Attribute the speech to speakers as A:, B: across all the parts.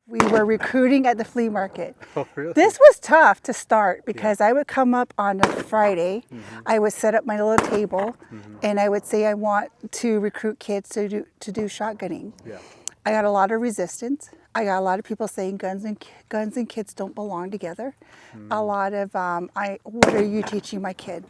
A: We were recruiting at the flea market.
B: Oh, really?
A: This was tough to start because I would come up on a Friday, I would set up my little table, and I would say I want to recruit kids to do shotgunning.
B: Yeah.
A: I got a lot of resistance. I got a lot of people saying guns and kids don't belong together. A lot of what are you teaching my kid?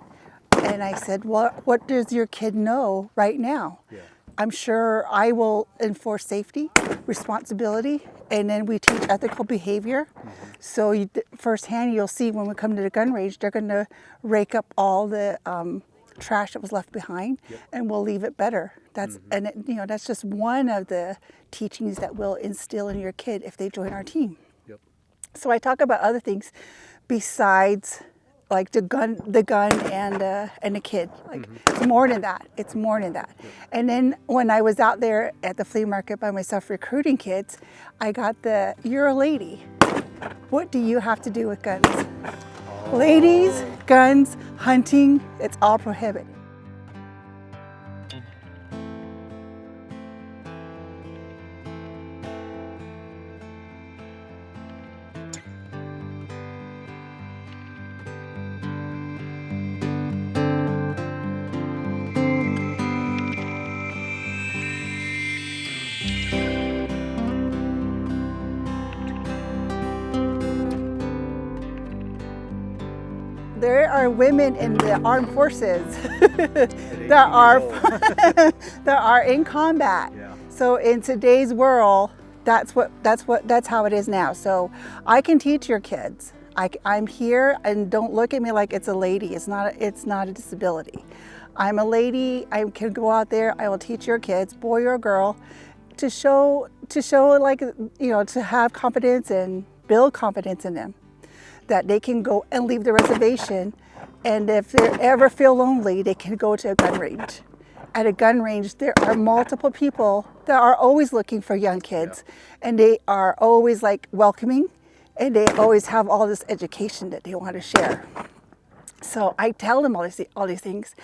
A: And I said, well, what does your kid know right now?
B: Yeah.
A: I'm sure I will enforce safety, responsibility, and then we teach ethical behavior. So firsthand, you'll see when we come to the gun range, they're going to rake up all the trash that was left behind, and we'll leave it better. That's that's just one of the teachings that we'll instill in your kid if they join our team.
B: Yep.
A: So I talk about other things besides like the gun and the kid. Like it's more than that. It's more than that. And then when I was out there at the flea market by myself recruiting kids, I got you're a lady. What do you have to do with guns? Ladies, guns, hunting, it's all prohibited. There are women in the armed forces that are in combat.
B: Yeah.
A: So in today's world, that's how it is now. So I can teach your kids. I'm here, and don't look at me like it's a lady. It's not a disability. I'm a lady. I can go out there. I will teach your kids, boy or girl, to show like to have confidence and build confidence in them, that they can go and leave the reservation, and if they ever feel lonely, they can go to a gun range. At a gun range, there are multiple people that are always looking for young kids, and they are always like welcoming, and they always have all this education that they want to share. So I tell them all these things,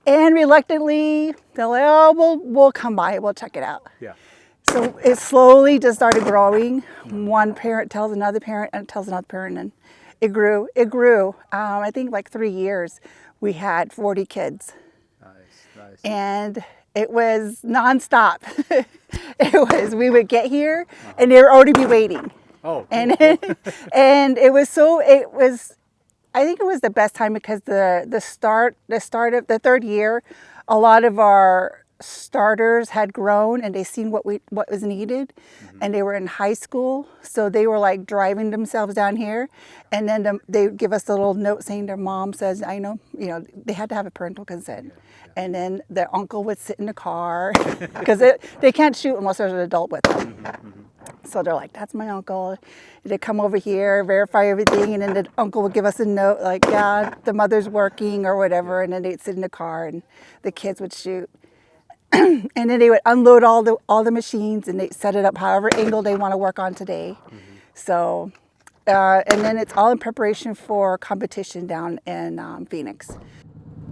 A: and reluctantly, they're like, oh, we'll come by, we'll check it out.
B: Yeah.
A: So it slowly just started growing. One parent tells another parent, and tells another parent, and it grew. I think like 3 years, we had 40 kids.
B: Nice.
A: And it was nonstop. We would get here, and they would already be waiting.
B: Oh.
A: And and I think it was the best time because the start of the third year, a lot of our starters had grown, and they seen what was needed, and they were in high school, so they were like driving themselves down here, and then they would give us a little note saying their mom says, I know, they had to have a parental consent. And then their uncle would sit in the car because they can't shoot unless there's an adult with them. So they're like, that's my uncle. They'd come over here, verify everything, and then the uncle would give us a note like, yeah, the mother's working or whatever, and then they'd sit in the car and the kids would shoot. And then they would unload all the machines, and they set it up however angle they want to work on today. So, and then it's all in preparation for competition down in Phoenix.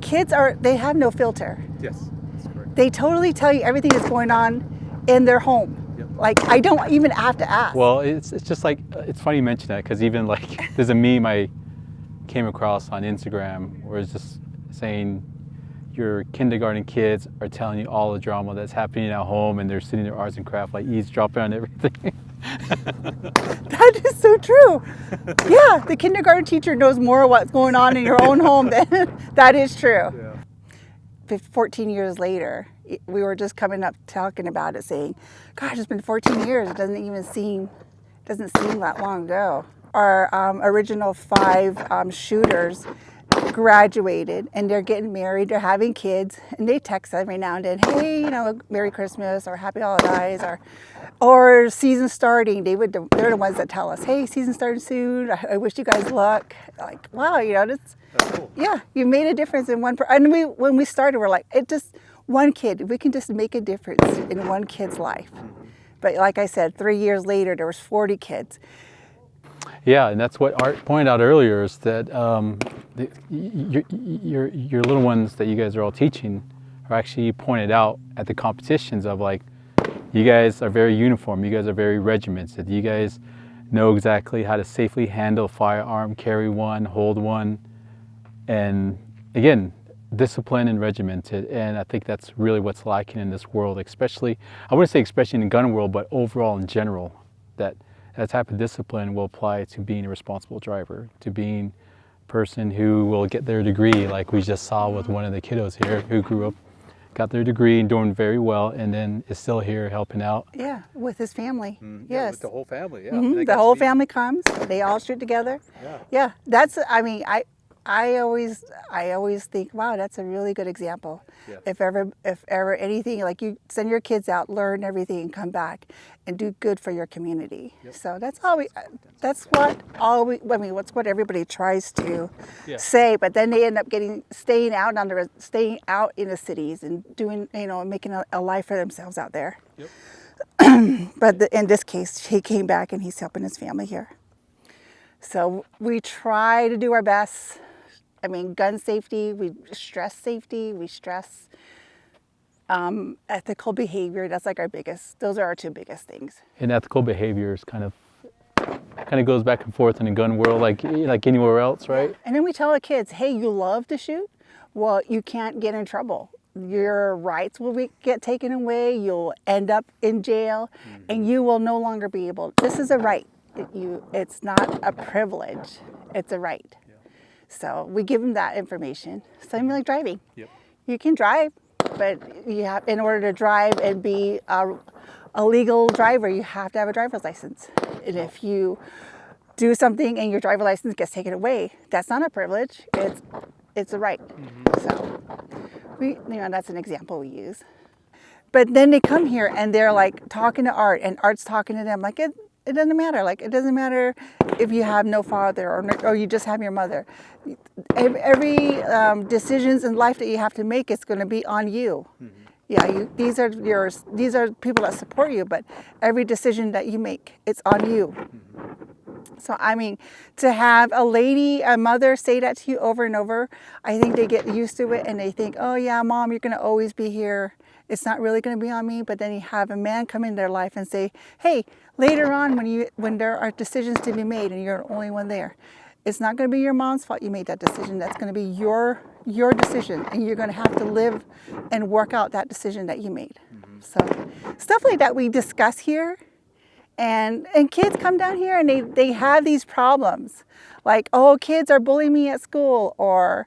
A: Kids they have no filter.
B: Yes, that's correct.
A: They totally tell you everything that's going on in their home.
B: Yep.
A: Like I don't even have to ask.
C: Well, it's just like, it's funny you mention that, because even like there's a meme I came across on Instagram where it's just saying, your kindergarten kids are telling you all the drama that's happening at home, and they're sitting there arts and craft, like eavesdropping on everything.
A: That is so true. Yeah, the kindergarten teacher knows more of what's going on in your own home than that is true.
B: Yeah.
A: 14 years later, we were just coming up talking about it, saying, gosh, it's been 14 years. It doesn't seem that long ago. Our original 5 shooters graduated, and they're getting married, they're having kids, and they text every now and then, hey, Merry Christmas or Happy Holidays, or season starting. They're the ones that tell us, hey, season starting soon, I wish you guys luck. Like, wow,
B: That's cool.
A: yeah, you made a difference in one person. And when we started, we're like, one kid, we can just make a difference in one kid's life. But like I said, 3 years later, there was 40 kids.
C: Yeah, and that's what Art pointed out earlier, is that your little ones that you guys are all teaching are actually pointed out at the competitions of like, You guys are very uniform. You guys are very regimented. You guys know exactly how to safely handle a firearm, carry one, hold one, and again, disciplined and regimented. And I think that's really what's lacking in this world, especially, I wouldn't say especially in the gun world, but overall in general, that type of discipline will apply to being a responsible driver, to being a person who will get their degree, like we just saw with one of the kiddos here who grew up, got their degree and doing very well, and then is still here helping out.
A: Yeah, with his family.
B: Yeah,
A: Yes.
B: with the whole family. Yeah.
A: The whole family comes. They all shoot together.
B: Yeah.
A: Yeah, that's. I mean, I always think, wow, that's a really good example.
B: Yeah.
A: If ever anything, like you send your kids out, learn everything, and come back, and do good for your community.
B: Yep.
A: So that's all we. That's what's what everybody tries to
B: Yeah.
A: say, but then they end up staying out in the cities and doing, making a life for themselves out there.
B: Yep.
A: But in this case, he came back and he's helping his family here. So we try to do our best. I mean, gun safety, we stress safety, we stress ethical behavior. That's like those are our two biggest things.
C: And ethical behavior is kind of goes back and forth in the gun world, like anywhere else, right?
A: And then we tell the kids, hey, you love to shoot? Well, you can't get in trouble. Your rights will get taken away. You'll end up in jail, and you will no longer be able. This is a right. It's not a privilege. It's a right.
B: Yeah.
A: So we give them that information. Same like driving.
B: Yep.
A: You can drive, but in order to drive and be a legal driver, you have to have a driver's license. And if you do something and your driver's license gets taken away, that's not a privilege. It's a right. So that's an example we use. But then they come here and they're like talking to Art, and Art's talking to them like it doesn't matter. Like, it doesn't matter if you have no father or you just have your mother. Every decisions in life that you have to make is going to be on you. Yeah, these are people that support you, but every decision that you make, it's on you. So, I mean, to have a mother say that to you over and over, I think they get used to it and they think, oh yeah, Mom, you're going to always be here. It's not really going to be on me. But then you have a man come in their life and say, hey, later on when there are decisions to be made and you're the only one there, it's not going to be your mom's fault you made that decision. That's going to be your decision, and you're going to have to live and work out that decision that you made. So stuff like that we discuss here. And kids come down here and they have these problems. Like, oh, kids are bullying me at school, or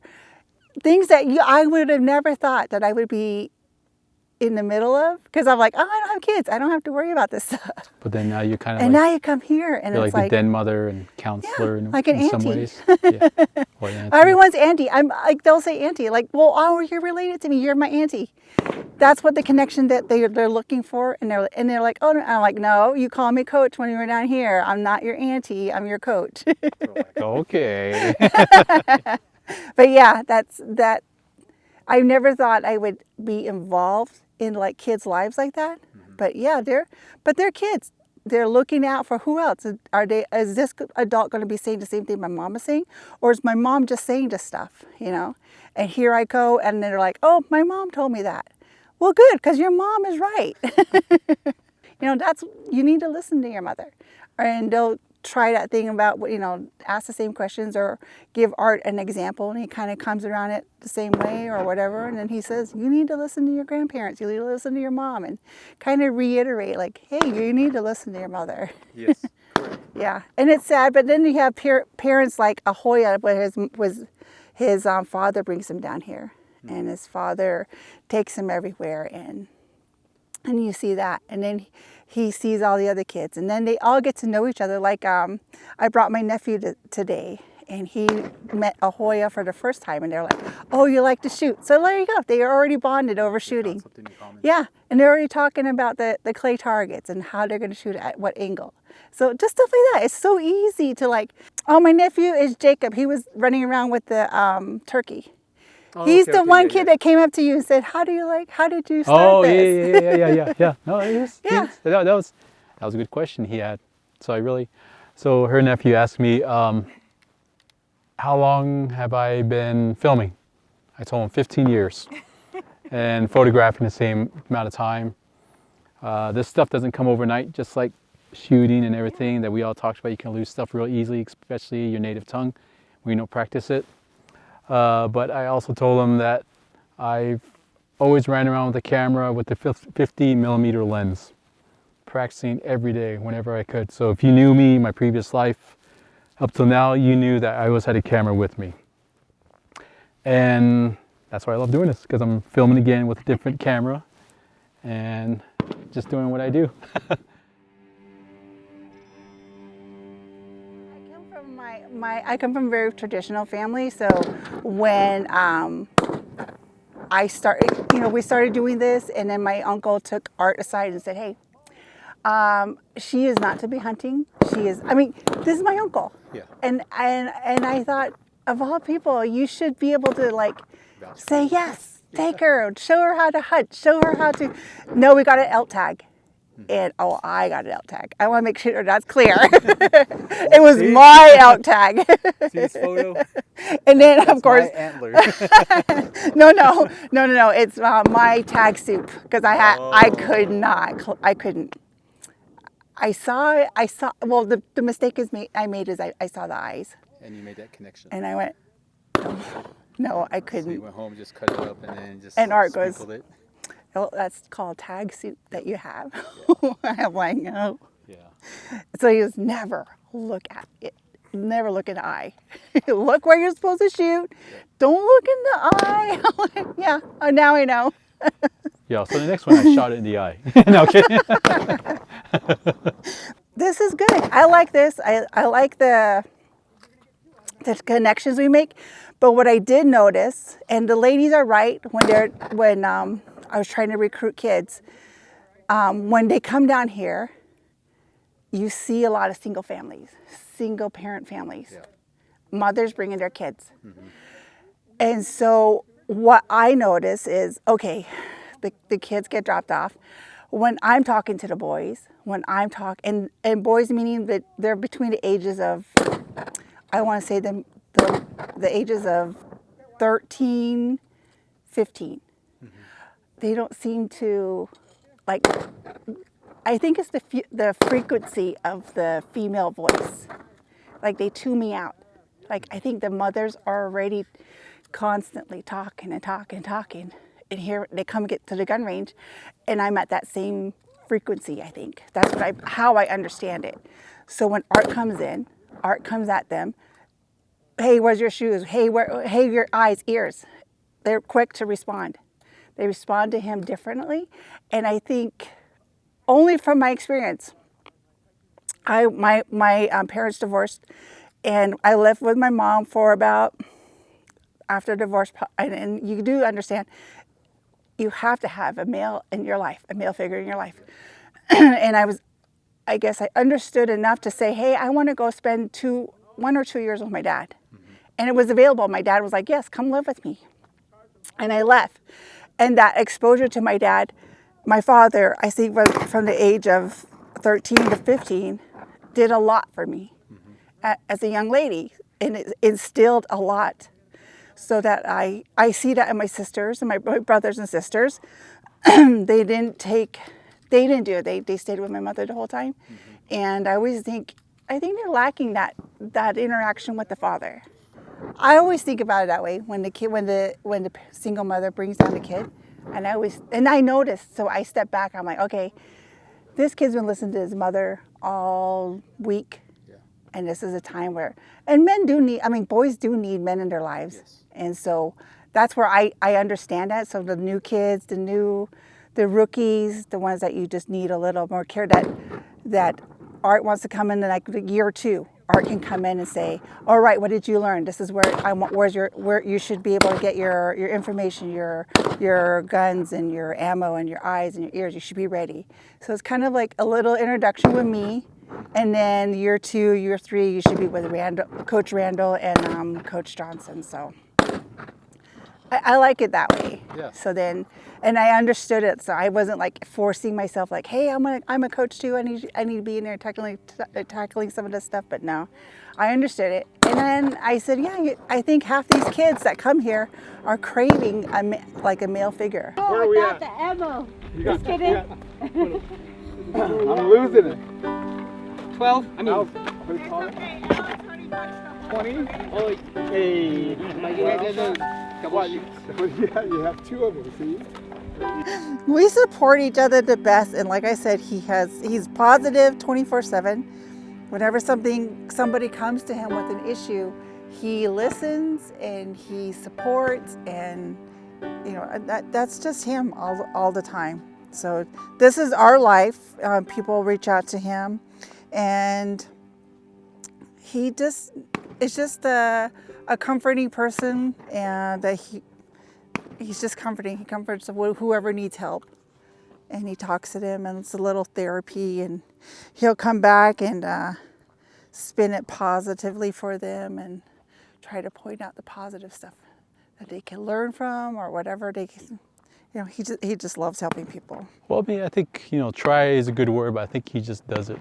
A: things that I would have never thought that I would be in the middle of, because I'm like, oh, I don't have kids, I don't have to worry about this stuff.
C: But then now you're kind of
A: now you come here and
C: you're
A: it's
C: like the den mother and counselor
A: like an
C: in some
A: auntie.
C: ways. Yeah. Or an auntie.
A: Everyone's auntie. I'm like, they'll say auntie, like, well, oh, you're related to me, you're my auntie. That's what the connection that they're looking for, and they're like, oh, no. I'm like, no, you call me coach when you were down here. I'm not your auntie, I'm your coach.
C: Okay.
A: But yeah, that. I never thought I would be involved in like kids' lives like that. But yeah, they're kids. They're looking out for who else? Is this adult going to be saying the same thing my mom is saying? Or is my mom just saying this stuff, And here I go, and they're like, oh, my mom told me that. Well, good, because your mom is right. You need to listen to your mother. And they'll try that thing about, ask the same questions or give Art an example, and he kind of comes around it the same way or whatever. And then he says, you need to listen to your grandparents. You need to listen to your mom, and kind of reiterate like, hey, you need to listen to your mother.
B: Yes, correct.
A: Yeah, and it's sad, but then you have parents like Ahoya, where his father brings him down here, and his father takes him everywhere, and you see that, and then he sees all the other kids, and then they all get to know each other. Like I brought my nephew today, and he met Ahoya for the first time, and they're like, oh, you like to shoot. So there you go. They are already bonded over shooting.
B: Something in common.
A: Yeah, and they're already talking about the clay targets and how they're going to shoot at what angle. So just stuff like that. It's so easy to like, oh, my nephew is Jacob. He was running around with the turkey.
B: Oh,
A: He's
B: okay,
A: the one
B: yeah,
A: kid
B: yeah.
A: that came up to you and said, how did you start
C: Oh,
A: this?
C: yeah. No,
A: Yeah.
C: that was a good question he had. So her nephew asked me, how long have I been filming? I told him 15 years and photographing the same amount of time. This stuff doesn't come overnight, just like shooting and everything that we all talked about. You can lose stuff real easily, especially your native tongue when you don't practice it. But I also told him that I've always ran around with a camera with the 50 millimeter lens, practicing every day whenever I could. So if you knew me, my previous life, up till now, you knew that I always had a camera with me. And that's why I love doing this, because I'm filming again with a different camera and just doing what I do.
A: I come from a very traditional family, so when I started, we started doing this, and then my uncle took Art aside and said, "Hey, she is not to be hunting. She is. I mean, this is my uncle."
B: Yeah.
A: And I thought, of all people, you should be able to like say yes, take her, show her how to hunt, show her how to. No, we got an elk tag. And I got an elk tag. I want to make sure that's clear. It was my elk tag.
B: See this photo?
A: And then,
B: That's
A: of course,
B: my antler.
A: no. It's my tag soup because I could not. I couldn't. I saw. Well, the mistake I made is I saw the eyes,
B: And you made that connection.
A: and I went, no, I
B: So
A: couldn't.
B: you went home, just cut it up, and then just
A: And Art goes,
B: sprinkled it.
A: Oh, that's called tag soup that you have. I'm like, no.
B: Yeah.
A: So he was never look at it. Never look in the eye. Look where you're supposed to shoot. Don't look in the eye. I'm like, yeah, now I know.
C: Yeah, so the next one I shot it in the eye. No kidding.
A: This is good. I like this. I like the connections we make. But what I did notice, and the ladies are right when I was trying to recruit kids, when they come down here, you see a lot of single families, single parent families,
B: Yeah.
A: mothers bringing their kids. Mm-hmm. And so what I notice is, okay, the kids get dropped off. When I'm talking to the boys, and boys meaning that they're between the ages of, I want to say the ages of 13, 15. Mm-hmm. They don't seem to, like, I think it's the frequency of the female voice. Like, they tune me out. Like, I think the mothers are already constantly talking. And here they come get to the gun range, and I'm at that same frequency, I think. That's how I understand it. So when Art comes in, Art comes at them. Hey, where's your shoes? Hey, your eyes, ears. They're quick to respond. They respond to him differently. And I think, only from my experience, my parents divorced, and I lived with my mom for about, after divorce, and you do understand, you have to have a male in your life, a male figure in your life. And I guess I understood enough to say, hey, I want to go spend 1 or 2 years with my dad. Mm-hmm. And it was available. My dad was like, yes, come live with me. And I left. And that exposure to my dad, my father, I think from the age of 13 to 15, did a lot for me as a young lady. And it instilled a lot. So that I see that in my sisters and my brothers and sisters. They didn't do it. They stayed with my mother the whole time. Mm-hmm. And I always think they're lacking that interaction with the father. I always think about it that way when the single mother brings down the kid. And I noticed, so I step back. I'm like, okay, this kid's been listening to his mother all week. Yeah. And this is a time where, and boys do need men in their lives. Yes. And so that's where I understand that. So the new kids, the rookies, the ones that you just need a little more care, that Art wants to come in like a year or two. Art can come in and say, all right, what did you learn? This is where you should be able to get your information, your guns and your ammo and your eyes and your ears. You should be ready. So it's kind of like a little introduction with me. And then year 2, year 3, you should be with Coach Randall and Coach Johnson. So I like it that way. Yeah. So then, and I understood it. So I wasn't like forcing myself like, hey, I'm a coach too. I need to be in there tackling some of this stuff. But no, I understood it. And then I said, yeah, I think half these kids that come here are craving a male figure.
D: Oh, I got the ammo.
A: Just kidding.
D: I'm losing it.
E: 12? I mean,
D: What do you call it? 20?
E: oh,
D: Hey.
E: like you guys are couple
D: What? You have two of them, see?
A: We support each other the best, and like I said, he's positive 24/7. Whenever somebody comes to him with an issue, he listens and he supports, and that's just him all the time. So this is our life. People reach out to him, and is just a comforting person, and that he's just comforting. He comforts whoever needs help, and he talks to them, and it's a little therapy, and he'll come back and spin it positively for them and try to point out the positive stuff that they can learn from, or whatever they can. He just loves helping people.
C: Well, I mean, I think, try is a good word, but I think he just does it.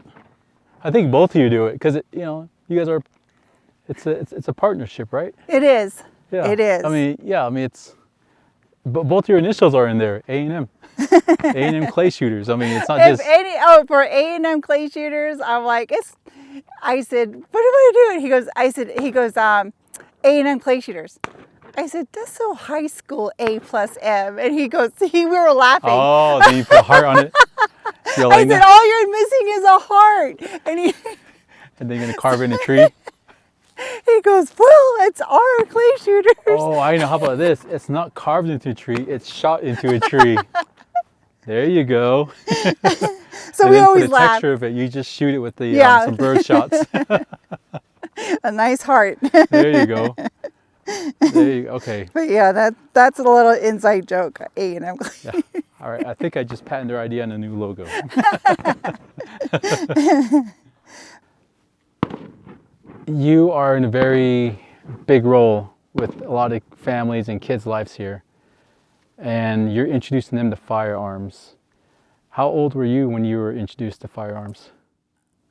C: I think both of you do it because, you guys are, it's a partnership, right?
A: It is.
C: Yeah.
A: It is.
C: I mean, it's, but both your initials are in there, A&M. A&M Clayshooters. I mean, it's not just.
A: For A&M Clayshooters, I'm like, I said, what am I doing? He goes, A&M Clayshooters. I said, that's so high school, A+M. And he goes, we were laughing.
C: Oh, then you put a heart on it. You're
A: I
C: like,
A: said, all you're missing is a heart. And
C: and then you're going to carve it in a tree.
A: he goes, well, it's our Clayshooters.
C: Oh, I know. How about this? It's not carved into a tree. It's shot into a tree. There you go.
A: So we always
C: for the
A: laugh.
C: texture of it, you just shoot it with the
A: Yeah.
C: some bird shots.
A: A nice heart.
C: There you go. Okay.
A: But yeah, that's a little inside joke. A&M.
C: Yeah. All right. I think I just patented our idea on a new logo. You are in a very big role with a lot of families and kids' lives here, and you're introducing them to firearms. How old were you when you were introduced to firearms?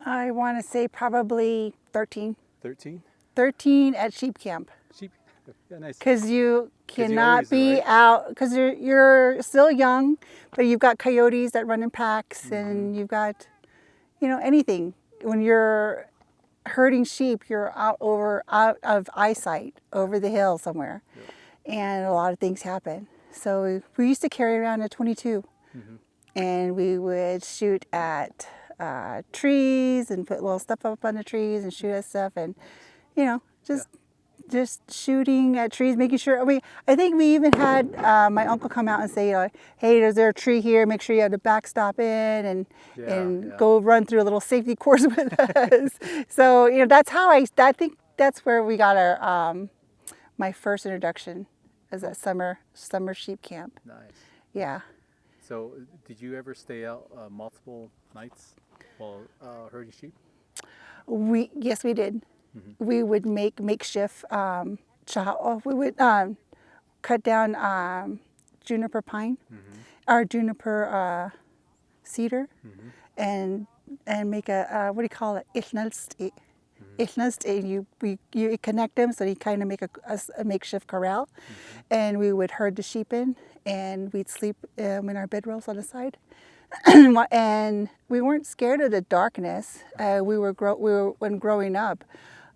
A: I want to say probably 13.
B: 13?
A: 13 at sheep camp.
B: Sheep? Yeah, nice.
A: Because you cannot
B: always,
A: be
B: right?
A: out, because you're still young, but you've got coyotes that run in packs, and you've got, anything. When you're herding sheep, you're out of eyesight over the hill somewhere, and a lot of things happen. So we used to carry around a 22, and we would shoot at trees and put little stuff up on the trees and shoot at stuff, and just shooting at trees, making sure. I think we even had my uncle come out and say, "Hey, is there a tree here? Make sure you have the backstop in, and go run through a little safety course with us." So that's how I think that's where we got our my first introduction, as a summer sheep camp.
B: Nice.
A: Yeah.
B: So, did you ever stay out multiple nights while herding sheep?
A: Yes, we did. We would make makeshift we would cut down juniper pine or juniper cedar, and make a what do you call it? And you connect them, so you kind of make a makeshift corral, and we would herd the sheep in, and we'd sleep in our bedrolls on the side. And we weren't scared of the darkness. We were when growing up.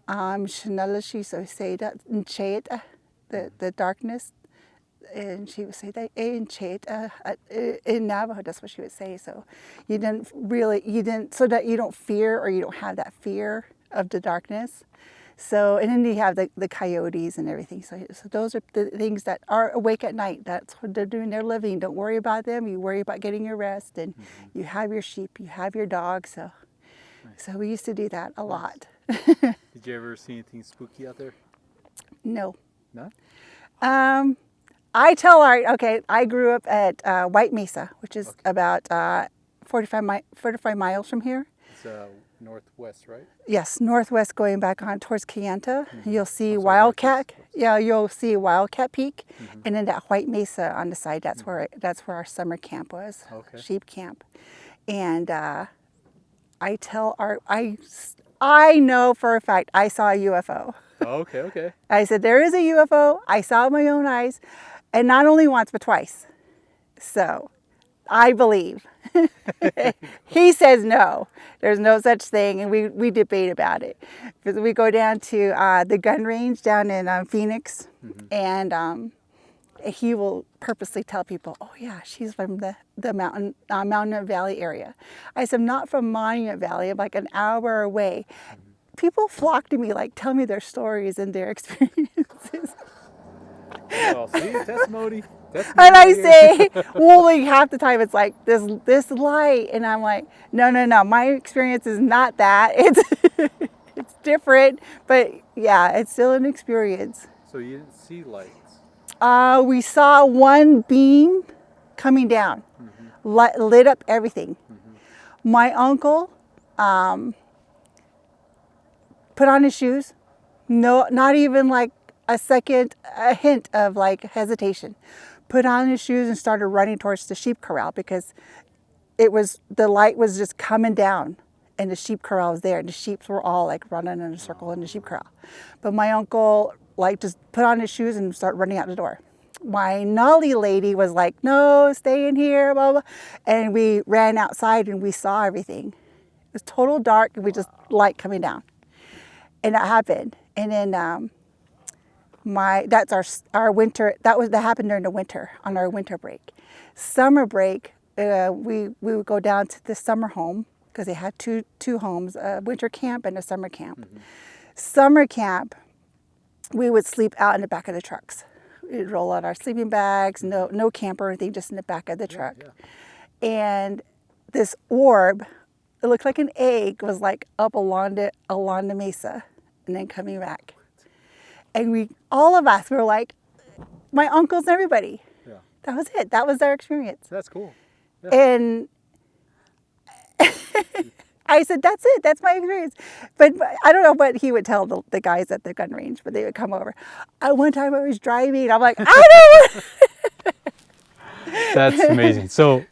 A: So say that the darkness, and she would say that in Navajo. That's what she would say. So you didn't so that you don't fear, or you don't have that fear of the darkness. So, and then you have the coyotes and everything. So those are the things that are awake at night. That's what they're doing. They're living. Don't worry about them. You worry about getting your rest, and you have your sheep, you have your dog. So we used to do that a lot.
B: Did you ever see anything spooky out there?
A: No.
B: No?
A: I grew up at White Mesa, which is about 45 miles from here.
B: It's northwest, right?
A: Yes, northwest, going back on towards Kayenta. You'll see
B: Also
A: Wildcat.
B: northeast.
A: Yeah, you'll see Wildcat Peak, and then that White Mesa on the side. That's where our summer camp was.
B: Okay.
A: Sheep camp, and I know for a fact I saw a UFO.
B: Oh, okay.
A: I said, there is a UFO. I saw it with my own eyes, and not only once, but twice. So I believe. He says no. There's no such thing, and we debate about it. Because we go down to the gun range down in Phoenix, and he will purposely tell people, "Oh yeah, she's from the Mountain Valley area." I said, "I'm not from Monument Valley. I'm like an hour away." People flock to me, like tell me their stories and their experiences.
B: Oh, see, testimony.
A: And I say, well, like half the time it's like this light, and I'm like, no. My experience is not that. It's different, but yeah, it's still an experience.
B: So you didn't see lights.
A: We saw one beam coming down, lit up everything. My uncle put on his shoes. No, not even like a hint of like hesitation. Put on his shoes and started running towards the sheep corral because the light was just coming down and the sheep corral was there and the sheep were all like running in a circle in the sheep corral. But my uncle like just put on his shoes and started running out the door. My Nolly lady was like, no, stay in here, blah, blah. And we ran outside and we saw everything. It was total dark and we just light coming down. And that happened. And then that's our winter. That happened during the winter on our winter break. Summer break, we would go down to the summer home because they had two homes, a winter camp and a summer camp. Summer camp, we would sleep out in the back of the trucks. We'd roll out our sleeping bags, no camper or anything, just in the back of the truck. And this orb, it looked like an egg, was like up along the mesa and then coming back. And all of us were like, my uncles and everybody.
B: Yeah.
A: That was it. That was our experience.
B: That's cool. Yeah.
A: And I said, that's it. That's my experience. But I don't know what he would tell the guys at the gun range, but they would come over. One time I was driving. I'm like, I don't know.
C: That's amazing. So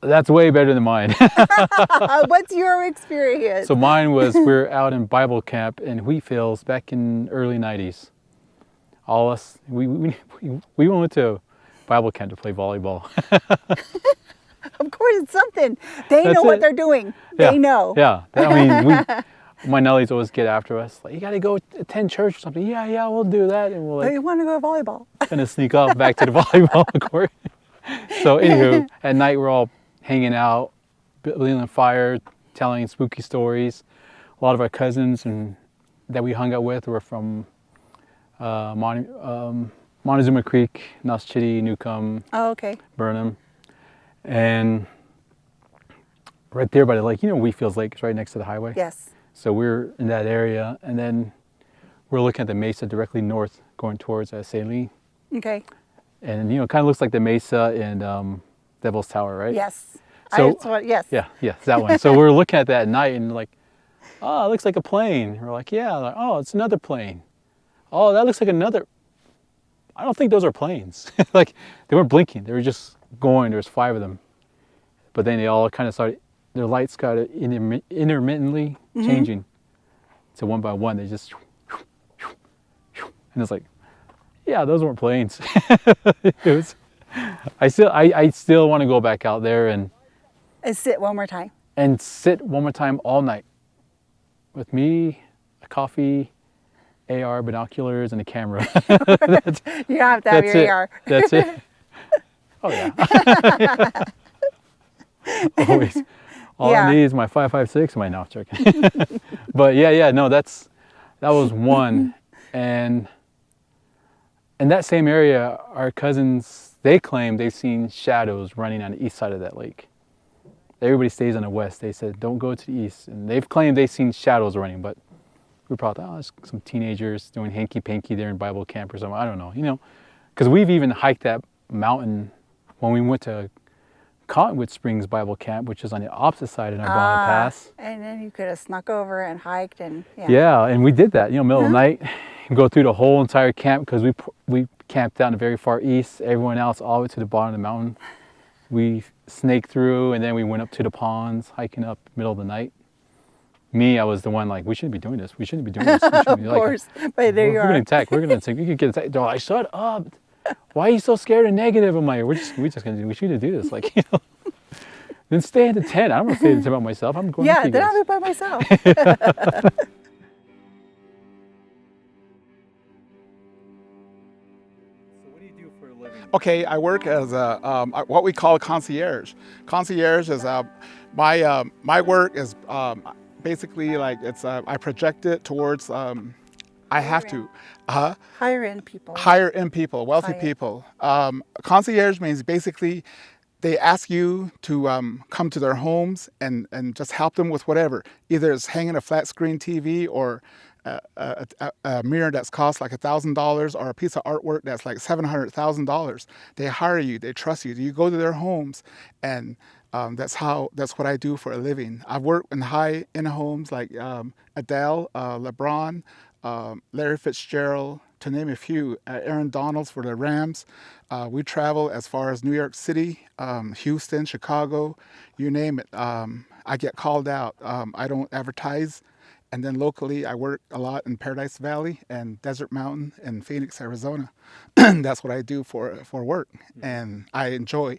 C: that's way better than mine.
A: What's your experience?
C: So mine was, we're out in Bible camp in Wheatfields back in early 90s. All us, we went to Bible camp to play volleyball.
A: Of course, it's something. They know what they're doing.
C: Yeah.
A: They know.
C: Yeah. I mean, my Nellies always get after us. Like, you got to go attend church or something. Yeah, we'll do that. And we'll like,
A: They want to go to volleyball.
C: kind of sneak off back to the volleyball court. So anywho, at night we're all hanging out, building a fire, telling spooky stories. A lot of our cousins that we hung out with were from Montezuma Creek, Nos Chitty, Newcomb,
A: Oh, okay.
C: Burnham. And right there by the lake, Wheatfields Lake is right next to the highway.
A: Yes.
C: So we're in that area, and then we're looking at the mesa directly north going towards Saline.
A: Okay.
C: And, it kind of looks like the mesa in Devil's Tower, right?
A: Yes.
C: So,
A: yes.
C: Yeah, that one. So we're looking at that at night and like, oh, it looks like a plane. We're like, yeah. Like, oh, it's another plane. Oh, that looks like another. I don't think those are planes. Like, they weren't blinking. They were just going. There's 5 of them. But then they all kind of started, their lights started intermittently changing. So one by one, they just, and it's like, yeah, those weren't planes. It was, I still want to go back out there and
A: sit one more time.
C: And sit one more time all night with me, a coffee, AR, binoculars, and a camera.
A: You have to have your AR.
C: That's it. Oh yeah. Always. All I need is my 5.56 and my no, joking. But no, that was one. And in that same area, our cousins, they claim they've seen shadows running on the east side of that lake. Everybody stays on the west. They said, don't go to the east. And they've claimed they've seen shadows running, but we probably thought, it's some teenagers doing hanky-panky there in Bible camp or something. I don't know, because we've even hiked that mountain when we went to Cottonwood Springs Bible Camp, which is on the opposite side in Urbana Pass.
A: And then you could have snuck over and hiked and
C: Yeah, and we did that, middle of the night, go through the whole entire camp because we camped out in the very far east. Everyone else all the way to the bottom of the mountain. We snaked through and then we went up to the ponds, hiking up middle of the night. Me, I was the one like, we shouldn't be doing this. We shouldn't be doing this.
A: Of course, but there you are.
C: We're going to attack. We're going to attack. You could get attacked. They're like, shut up. why are you so scared and negative? I'm like, we just gonna we should do this, like, you know. Then stay in the tent. I don't want to stay in the tent by myself. I'm going
A: Yeah,
C: with you
A: then
C: guys.
A: I'll be by myself.
B: So what do you do for a living?
D: Okay, I work as a what we call a concierge. Concierge is my work is basically like it's I project it towards I have to
A: Higher end people.
D: hire in people, wealthy
A: Hire.
D: people. Concierge means basically they ask you to come to their homes and just help them with whatever. Either it's hanging a flat screen TV or a mirror that's cost like $1,000 or a piece of artwork that's like $700,000. They hire you, they trust you. You go to their homes, and that's what I do for a living. I've worked in high-end homes like Adele, LeBron, Larry Fitzgerald, to name a few. Aaron Donalds for the Rams. We travel as far as New York City, Houston, Chicago, you name it. I get called out. I don't advertise. And then locally, I work a lot in Paradise Valley and Desert Mountain and Phoenix, Arizona. That's what I do for work, and I enjoy.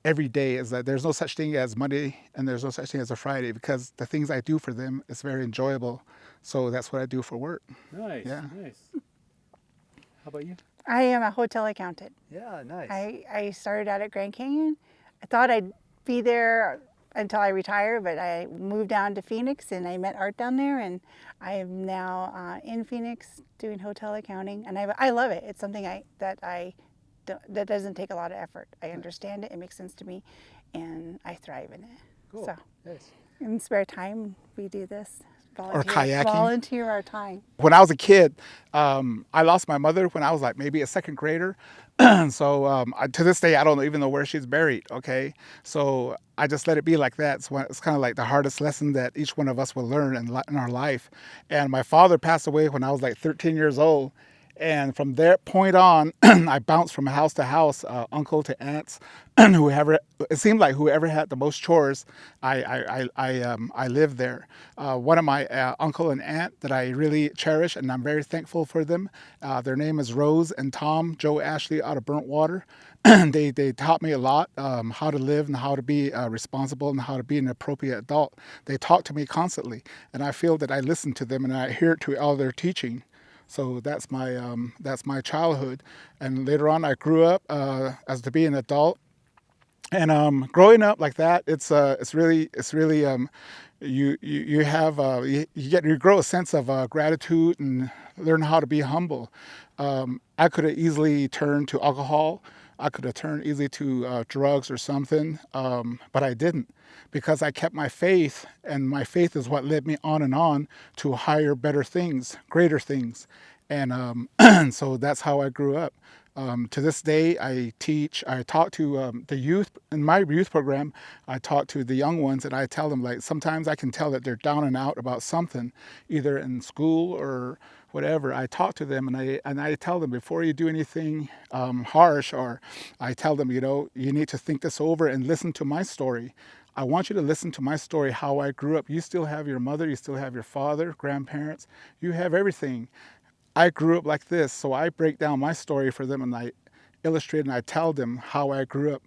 D: Every day is that there's no such thing as Monday and there's no such thing as a Friday, because the things I do for them is very enjoyable. So that's what I do for work.
B: Nice.
D: Yeah.
B: Nice. How about you?
A: I am a hotel accountant.
B: Yeah. Nice.
A: I started out at Grand Canyon. I thought I'd be there until I retired, but I moved down to Phoenix and I met Art down there, and I am now in Phoenix doing hotel accounting, and I love it. It's something that doesn't take a lot of effort. I understand it, it makes sense to me, and I thrive in it.
B: Cool.
A: So
B: Nice.
A: in spare time, we do this.
D: kayaking.
A: Volunteer our time.
D: When I was a kid, I lost my mother when I was like maybe a second grader. So to this day, I don't even know where she's buried. Okay, so I just let it be like that. It's kind of like the hardest lesson that each one of us will learn in our life. And my father passed away when I was like 13 years old. And from that point on, I bounced from house to house, uncle to aunts, whoever. It seemed like whoever had the most chores, I lived there. One of my uncle and aunt that I really cherish, and I'm very thankful for them. Their name is Rose and Tom, Joe Ashley out of Burnt Water. They taught me a lot, how to live and how to be responsible and how to be an appropriate adult. They talk to me constantly, and I feel that I listen to them and I adhere to all their teaching. So that's my childhood, and later on I grew up as to be an adult, and growing up like that, it's really you grow a sense of gratitude and learn how to be humble. I could have easily turned to alcohol. I could have turned easily to drugs or something, but I didn't, because I kept my faith, and my faith is what led me on to higher, better things, greater things. And so that's how I grew up. To this day, I talk to the youth in my youth program. I talk to the young ones, and I tell them, like, sometimes I can tell that they're down and out about something, either in school or whatever. I talk to them, and I tell them, before you do anything harsh, or I tell them, you need to think this over and listen to my story. I want you to listen to my story, how I grew up. You still have your mother, you still have your father, grandparents, you have everything. I grew up like this, so I break down my story for them, and I illustrate and I tell them how I grew up.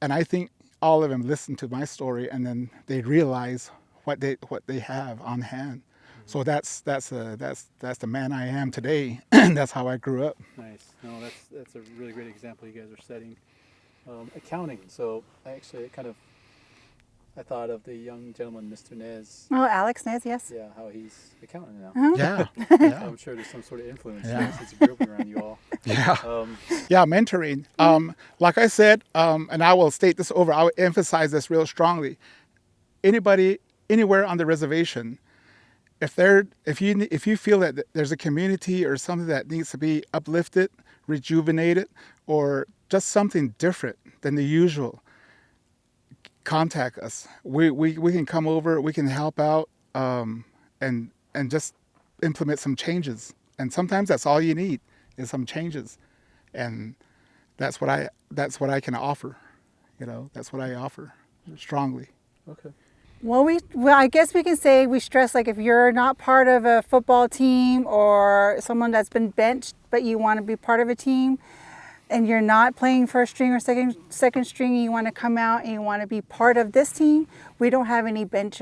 D: And I think all of them listen to my story, and then they realize what they have on hand. So that's the man I am today. That's how I grew up.
B: Nice. No, that's a really great example you guys are setting. Accounting. So I thought of the young gentleman, Mr. Nez.
A: Oh, Alex Nez, yes.
B: Yeah, how he's accounting now.
D: Yeah.
B: I'm sure there's some sort of influence there since he grew up around you all.
D: Yeah. Yeah, mentoring. Like I said, and I will state this over, I will emphasize this real strongly. Anybody, anywhere on the reservation, if you feel that there's a community or something that needs to be uplifted, rejuvenated, or just something different than the usual, contact us. We can come over, we can help out, and just implement some changes. And sometimes that's all you need is some changes, and that's what I can offer. That's what I offer strongly.
B: Okay.
A: Well, I guess we can say we stress, like, if you're not part of a football team or someone that's been benched but you want to be part of a team, and you're not playing first string or second string, and you want to come out and you want to be part of this team, we don't have any bench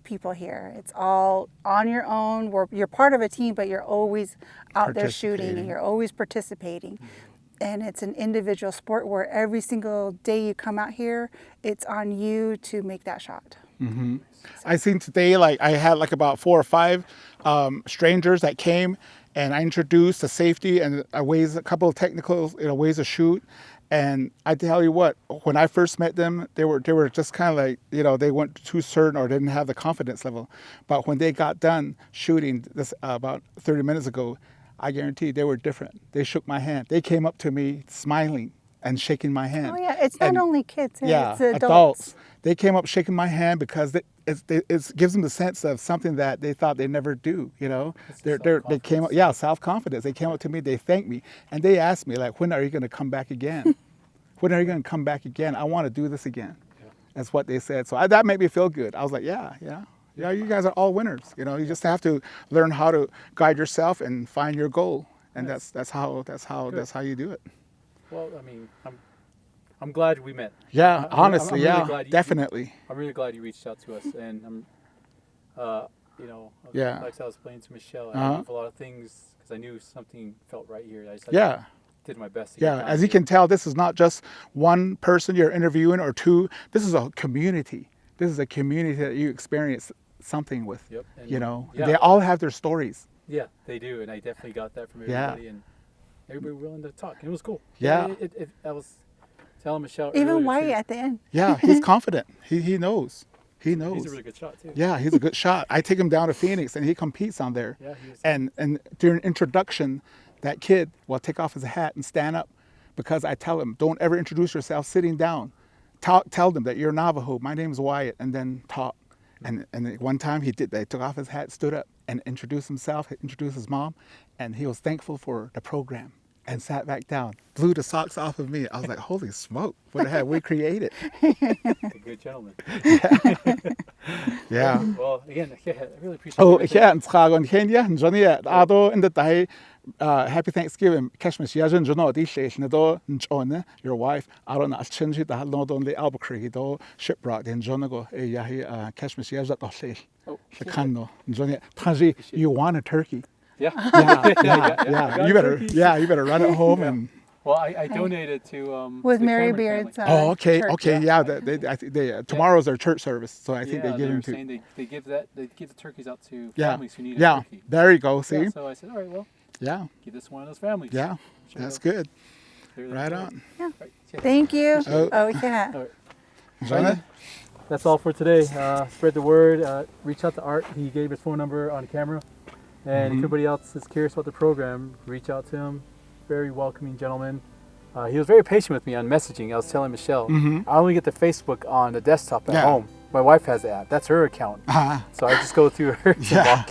A: people here. It's all on your own. You're part of a team, but you're always out there shooting and you're always participating. And it's an individual sport where every single day you come out here, it's on you to make that shot.
D: Mm-hmm. I seen today, like I had like about 4 or 5 strangers that came, and I introduced the safety and a couple of technical ways to shoot. And I tell you what, when I first met them, they were just kind of like, they weren't too certain or didn't have the confidence level. But when they got done shooting this about 30 minutes ago, I guarantee they were different. They shook my hand. They came up to me smiling and shaking my hand.
A: Oh yeah, it's not only kids,
D: yeah,
A: it's adults.
D: They came up shaking my hand because it gives them the sense of something that they thought they never do. They came up, self-confidence. They came up to me, they thanked me, and they asked me like, when are you going to come back again? When are you going to come back again? I want to do this again. Yeah. That's what they said. So that made me feel good. I was like, yeah, you guys are all winners. You just have to learn how to guide yourself and find your goal, and that's how you do it.
B: Well, I mean, I'm glad we met.
D: Yeah, honestly,
B: I'm really glad
D: definitely.
B: I'm really glad you reached out to us, and I'm,
D: Yeah.
B: like I was explaining to Michelle, I
D: Uh-huh.
B: moved a lot of things because I knew something felt right here. I just did my best. To
D: Yeah,
B: get down
D: as you
B: here.
D: can tell, this is not just one person you're interviewing or two. This is a community. This is a community that you experience something with.
B: Yep. And
D: They all have their stories.
B: Yeah, they do, and I definitely got that from
D: Yeah.
B: everybody, and everybody willing to talk, and it was cool.
D: Yeah.
B: I was telling Michelle
A: Even
B: earlier,
A: Wyatt
B: too,
A: at the end.
D: Yeah, he's confident. He knows. He knows.
B: he's a really good shot too.
D: Yeah, he's a good shot. I take him down to Phoenix, and he competes on there.
B: Yeah, he is.
D: And during introduction, that kid will take off his hat and stand up, because I tell him, don't ever introduce yourself sitting down. Tell them that you're Navajo. My name's Wyatt, and then talk. And one time he did that. He took off his hat, stood up, and introduced himself, introduced his mom, and he was thankful for the program and sat back down, blew the socks off of me. I was like, holy smoke, what have we created?
B: A good gentleman.
D: Yeah.
B: Well, again, I really appreciate.
D: Oh,
B: everything.
D: yeah, and Chicago and Kenya, and Johnny, Ado, and the day, happy Thanksgiving. Kashmir, yeah, and Jono, the station, do, and John, your wife, I don't know, change it, I don't only Albuquerque, do, shipwreck, and Jono go, yeah, Kashmir, yeah, that say,
B: Oh,
D: the cano, and Johnny, Taji, you want a turkey.
B: Yeah.
D: Yeah, you better run it home and.
B: Well, I donated to
A: With
B: the
A: Mary
B: Cameron
A: Beard's.
B: family.
D: Oh, okay,
A: church.
D: okay, yeah. I think tomorrow's their church service, so I think they
B: Yeah,
D: give
B: were
D: them to.
B: saying they give the turkeys out to
D: Yeah,
B: families who need a
D: yeah.
B: turkey.
D: There you go. See,
B: Yeah, so I said, all right, well,
D: yeah,
B: give this to one of those families.
D: yeah.
B: Sure
D: That's
B: they'll-
D: good.
B: they're
D: Right
B: for it.
D: on.
A: Yeah.
B: Right, yeah.
A: Thank you.
D: Oh.
A: Oh yeah.
B: All right.
D: Johnny?
B: That's all for today. Spread the word. Reach out to Art. He gave his phone number on camera. And if anybody else is curious about the program, reach out to him. Very welcoming gentleman. He was very patient with me on messaging. I was telling Michelle, I only get the Facebook on the desktop at
D: Yeah.
B: home. My wife has the app. That's her account. So I just go through her.
D: Yeah.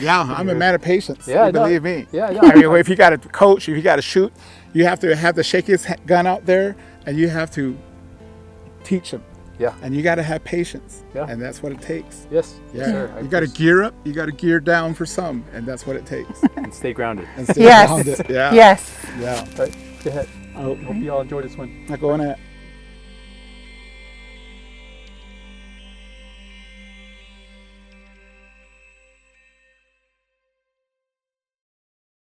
D: Yeah, I'm a man of patience.
B: Yeah,
D: you
B: no,
D: believe me.
B: yeah, no,
D: I mean, if you got to coach, if you got to shoot, you have to have the shakiest gun out there, and you have to teach them.
B: Yeah.
D: And you got to have patience.
B: Yeah.
D: And that's what it takes.
B: Yes.
D: Yeah.
B: Yes, sir. I
D: You got to
B: appreciate-
D: gear up. You got to gear down for some, and that's what it takes.
B: and stay grounded.
D: And stay
A: Yes.
D: grounded. Yeah.
A: Yes.
D: Yeah.
B: All right. Go ahead.
D: Oh,
B: Hope you all enjoy this one.
D: not going at.